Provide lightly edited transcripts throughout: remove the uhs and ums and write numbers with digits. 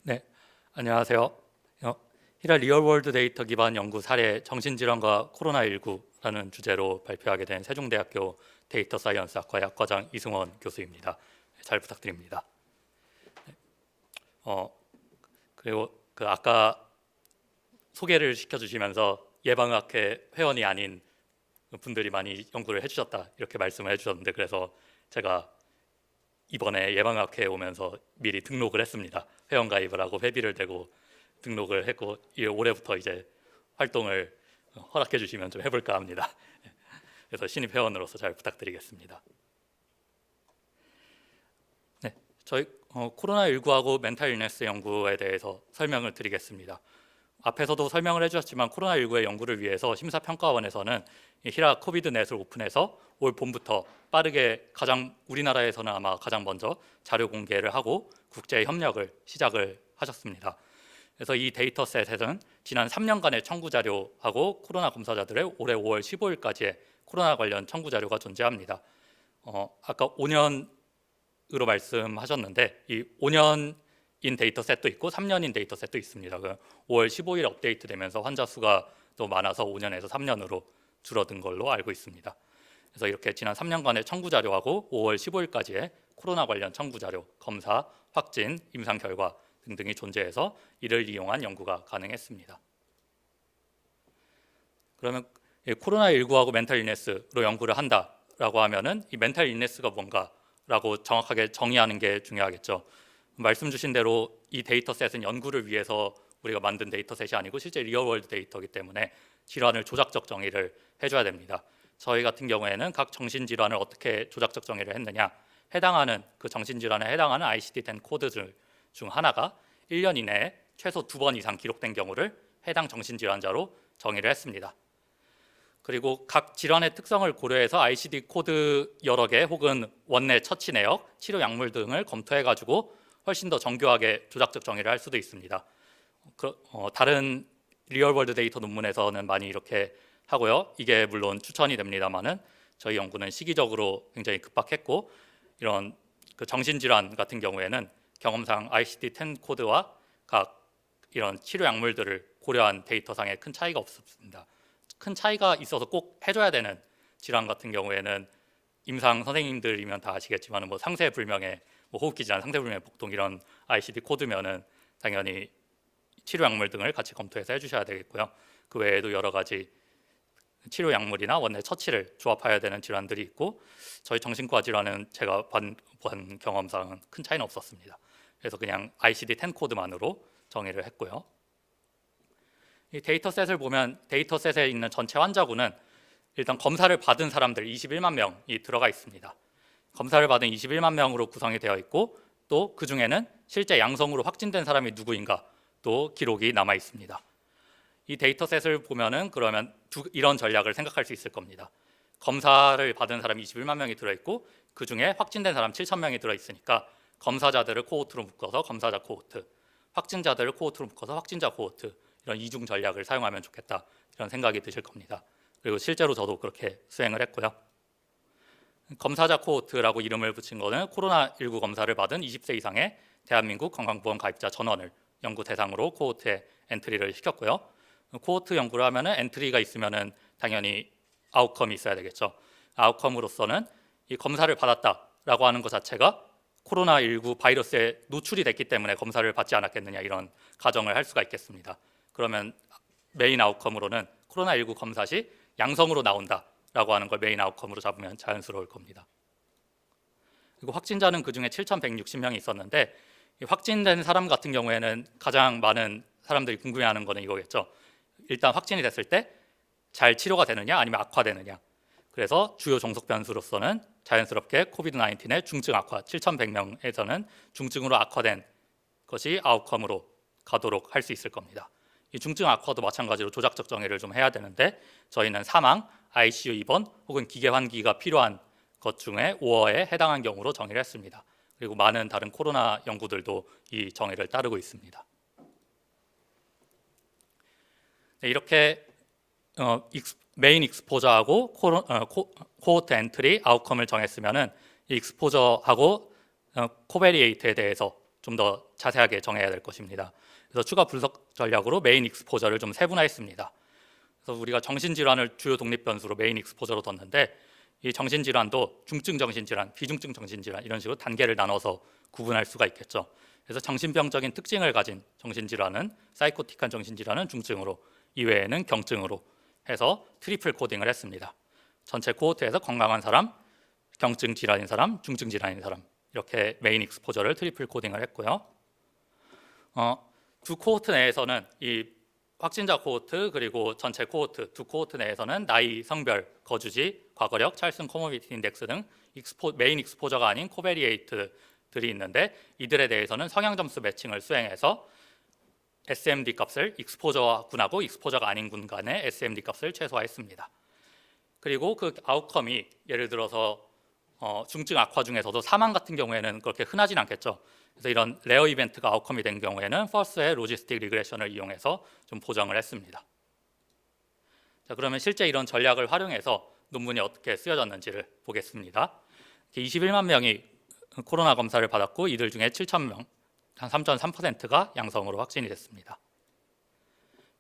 네, 안녕하세요. 히라 리얼월드 데이터 기반 연구 사례 정신질환과 코로나19라는 주제로 발표하게 된 세종대학교 데이터 사이언스 학과의 학과장 이승원 교수입니다. 잘 부탁드립니다. 어, 그리고 아까 소개를 시켜주시면서 예방의학회 회원이 아닌 분들이 많이 연구를 해주셨다 이렇게 말씀을 해주셨는데, 그래서 제가 이번에 예방의학회에 오면서 미리 등록을 했습니다. 회원 가입을 하고 회비를 대고 등록을 했고, 올해부터 이제 활동을 허락해 주시면 좀 해볼까 합니다. 그래서 신입 회원으로서 잘 부탁드리겠습니다. 네, 저희 코로나19하고 멘탈 일네스 연구에 대해서 설명을 드리겠습니다. 앞에서도 설명을 해주셨지만 코로나19의 연구를 위해서 심사평가원에서는 히라 코비드 넷을 오픈해서 올 봄부터 빠르게 우리나라에서는 아마 가장 먼저 자료 공개를 하고 국제 협력을 시작을 하셨습니다. 그래서 이 데이터셋에는 지난 3년간의 청구 자료하고 코로나 검사자들의 올해 5월 15일까지의 코로나 관련 청구 자료가 존재합니다. 아까 5년으로 말씀하셨는데 이 5년인 데이터셋도 있고 3년인 데이터셋도 있습니다. 5월 15일 업데이트되면서 환자 수가 더 많아서 5년에서 3년으로 줄어든 걸로 알고 있습니다. 그래서 이렇게 지난 3년간의 청구 자료하고 5월 15일까지의 코로나 관련 청구 자료, 검사, 확진, 임상 결과 등등이 존재해서 이를 이용한 연구가 가능했습니다. 그러면 코로나19하고 멘탈 일네스로 연구를 한다라고 하면은 이 멘탈 일네스가 뭔가라고 정확하게 정의하는 게 중요하겠죠. 말씀 주신 대로 이 데이터셋은 연구를 위해서 우리가 만든 데이터셋이 아니고 실제 리얼월드 데이터이기 때문에 질환을 조작적 정의를 해줘야 됩니다. 저희 같은 경우에는 각 정신질환을 어떻게 조작적 정의를 했느냐, 해당하는 그 정신질환에 해당하는 ICD-10 코드들 중 하나가 1년 이내에 최소 2번 이상 기록된 경우를 해당 정신질환자로 정의를 했습니다. 그리고 각 질환의 특성을 고려해서 ICD 코드 여러 개 혹은 원내 처치 내역, 치료 약물 등을 검토해가지고 훨씬 더 정교하게 조작적 정의를 할 수도 있습니다. 다른 리얼월드 데이터 논문에서는 많이 이렇게 하고요. 이게 물론 추천이 됩니다만은 저희 연구는 시기적으로 굉장히 급박했고, 이런 정신질환 같은 경우에는 경험상 ICD-10 코드와 각 이런 치료 약물들을 고려한 데이터상에 큰 차이가 없습니다. 큰 차이가 있어서 꼭 해줘야 되는 질환 같은 경우에는 임상 선생님들이면 다 아시겠지만 상세불명의 호흡기 질환, 상세불명의 복통 이런 ICD 코드면은 당연히 치료 약물 등을 같이 검토해서 해주셔야 되겠고요. 그 외에도 여러 가지 치료 약물이나 원내 처치를 조합해야 되는 질환들이 있고, 저희 정신과 질환은 제가 본 경험상은 큰 차이는 없었습니다. 그래서 그냥 ICD-10 코드만으로 정의를 했고요. 이 데이터셋을 보면 데이터셋에 있는 전체 환자군은 일단 검사를 받은 사람들 21만 명이 들어가 있습니다. 검사를 받은 21만 명으로 구성이 되어 있고, 또 그 중에는 실제 양성으로 확진된 사람이 누구인가 또 기록이 남아 있습니다. 이 데이터셋을 보면은 그러면 이런 전략을 생각할 수 있을 겁니다. 검사를 받은 사람이 21만 명이 들어있고 그 중에 확진된 사람 7천 명이 들어있으니까 검사자들을 코호트로 묶어서 검사자 코호트, 확진자들을 코호트로 묶어서 확진자 코호트, 이런 이중 전략을 사용하면 좋겠다 이런 생각이 드실 겁니다. 그리고 실제로 저도 그렇게 수행을 했고요. 검사자 코호트라고 이름을 붙인 거는 코로나19 검사를 받은 20세 이상의 대한민국 건강보험 가입자 전원을 연구 대상으로 코호트에 엔트리를 시켰고요. 코호트 연구를 하면은 엔트리가 있으면은 당연히 아웃컴이 있어야 되겠죠. 아웃컴으로서는 이 검사를 받았다라고 하는 것 자체가 코로나19 바이러스에 노출이 됐기 때문에 검사를 받지 않았겠느냐 이런 가정을 할 수가 있겠습니다. 그러면 메인 아웃컴으로는 코로나19 검사 시 양성으로 나온다라고 하는 걸 메인 아웃컴으로 잡으면 자연스러울 겁니다. 그리고 확진자는 그중에 7,160명이 있었는데, 이 확진된 사람 같은 경우에는 가장 많은 사람들이 궁금해하는 거는 이거겠죠. 일단 확진이 됐을 때 잘 치료가 되느냐 아니면 악화되느냐. 그래서 주요 종속 변수로서는 자연스럽게 코비드-19의 중증 악화 7,100명에서는 중증으로 악화된 것이 아웃컴으로 가도록 할 수 있을 겁니다. 이 중증 악화도 마찬가지로 조작적 정의를 좀 해야 되는데, 저희는 사망, ICU 입원 혹은 기계 환기가 필요한 것 중에 5어에 해당한 경우로 정의를 했습니다. 그리고 많은 다른 코로나 연구들도 이 정의를 따르고 있습니다. 네, 이렇게 메인 익스포저하고 코호트 엔트리 아웃컴을 정했으면은 이 익스포저하고 코베리에이트에 대해서 좀 더 자세하게 정해야 될 것입니다. 그래서 추가 분석 전략으로 메인 익스포저를 좀 세분화했습니다. 그래서 우리가 정신질환을 주요 독립 변수로 메인 익스포저로 뒀는데 이 정신질환도 중증 정신질환, 비중증 정신질환 이런 식으로 단계를 나눠서 구분할 수가 있겠죠. 그래서 정신병적인 특징을 가진 정신질환은 사이코틱한 정신질환은 중증으로, 이외에는 경증으로 해서 트리플 코딩을 했습니다. 전체 코호트에서 건강한 사람, 경증 질환인 사람, 중증 질환인 사람 이렇게 메인 익스포저를 트리플 코딩을 했고요. 두 코호트 내에서는 이 확진자 코호트 그리고 전체 코호트 두 코호트 내에서는 나이, 성별, 거주지, 과거력, 찰슨 코모비티 인덱스 등 메인 익스포저가 아닌 코베리에이트들이 있는데 이들에 대해서는 성향 점수 매칭을 수행해서 SMD 값을 익스포저군하고 익스포저가 아닌 군 간의 SMD 값을 최소화했습니다. 그리고 그 아웃컴이 예를 들어서 중증 악화 중에서도 사망 같은 경우에는 그렇게 흔하진 않겠죠. 그래서 이런 레어 이벤트가 아웃컴이 된 경우에는 퍼스의 로지스틱 리그레션을 이용해서 좀 보정을 했습니다. 자, 그러면 실제 이런 전략을 활용해서 논문이 어떻게 쓰여졌는지를 보겠습니다. 21만 명이 코로나 검사를 받았고 이들 중에 7,000명, 한 3.3%가 양성으로 확진이 됐습니다.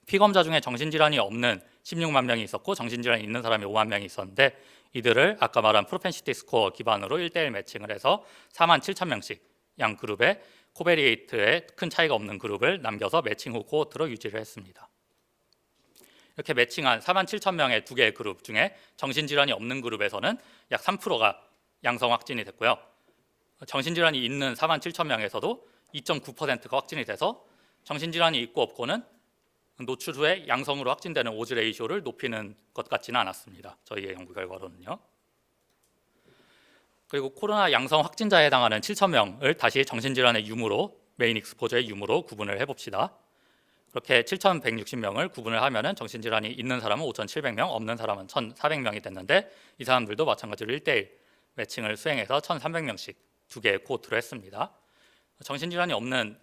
피검자 중에 정신질환이 없는 16만 명이 있었고 정신질환이 있는 사람이 5만 명이 있었는데 이들을 아까 말한 프로펜시티 스코어 기반으로 1대1 매칭을 해서 47,000명씩 양 그룹에 코베리에이트에 큰 차이가 없는 그룹을 남겨서 매칭 후 코호트로 유지를 했습니다. 이렇게 매칭한 47,000명의 두 개의 그룹 중에 정신질환이 없는 그룹에서는 약 3%가 양성 확진이 됐고요. 정신질환이 있는 47,000명에서도 2.9%가 확진이 돼서 정신질환이 있고 없고는 노출 후에 양성으로 확진되는 오즈 레이쇼를 높이는 것 같지는 않았습니다. 저희의 연구 결과로는요. 그리고 코로나 양성 확진자에 해당하는 7,000명을 다시 정신질환의 유무로 메인 익스포저의 유무로 구분을 해봅시다. 그렇게 7,160명을 구분을 하면은 정신질환이 있는 사람은 5,700명, 없는 사람은 1,400명이 됐는데 이 사람들도 마찬가지로 1대1 매칭을 수행해서 1,300명씩 두 개의 코호트로 했습니다. 정신질환이 없는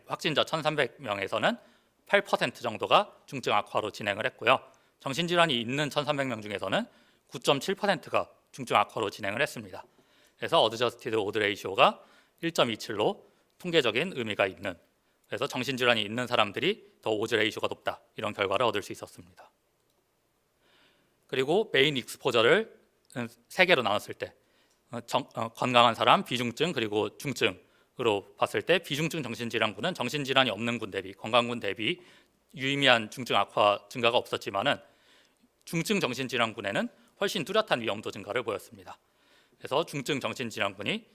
확진자 1,300명에서는 8% 정도가 중증 악화로 진행을 했고요. 정신질환이 있는 1,300명 중에서는 9.7%가 중증 악화로 진행을 했습니다. 그래서 어드저스티드 오드 레이쇼가 1.27로 통계적인 의미가 있는, 그래서 정신질환이 있는 사람들이 더 오즈 레이쇼가 높다 이런 결과를 얻을 수 있었습니다. 그리고 메인 익스포저를 3개로 나눴을 때 건강한 사람, 비중증 그리고 중증으로 봤을 때 비중증 정신질환군은 정신질환이 없는 군 대비 건강군 대비 유의미한 중증 악화 증가가 없었지만은 중증 정신질환군에는 훨씬 뚜렷한 위험도 증가를 보였습니다. 그래서 중증 정신질환군이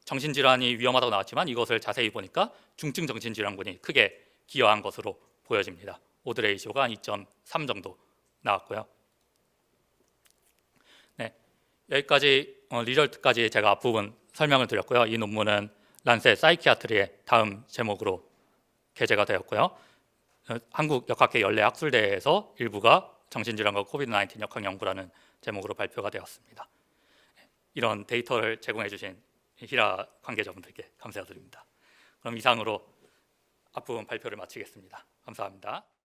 정신질환이 위험하다고 나왔지만 이것을 자세히 보니까 중증 정신질환군이 크게 기여한 것으로 보여집니다. 오드 레이쇼가 한 2.3 정도 나왔고요. 네, 여기까지 리절트까지 제가 앞부분 설명을 드렸고요. 이 논문은 란셋 사이키아트리의 다음 제목으로 게재가 되었고요. 한국 역학회 연례 학술대회에서 일부가 정신질환과 코비드-19 역학 연구라는 제목으로 발표가 되었습니다. 이런 데이터를 제공해 주신 히라 관계자분들께 감사드립니다. 그럼 이상으로 앞부분 발표를 마치겠습니다. 감사합니다.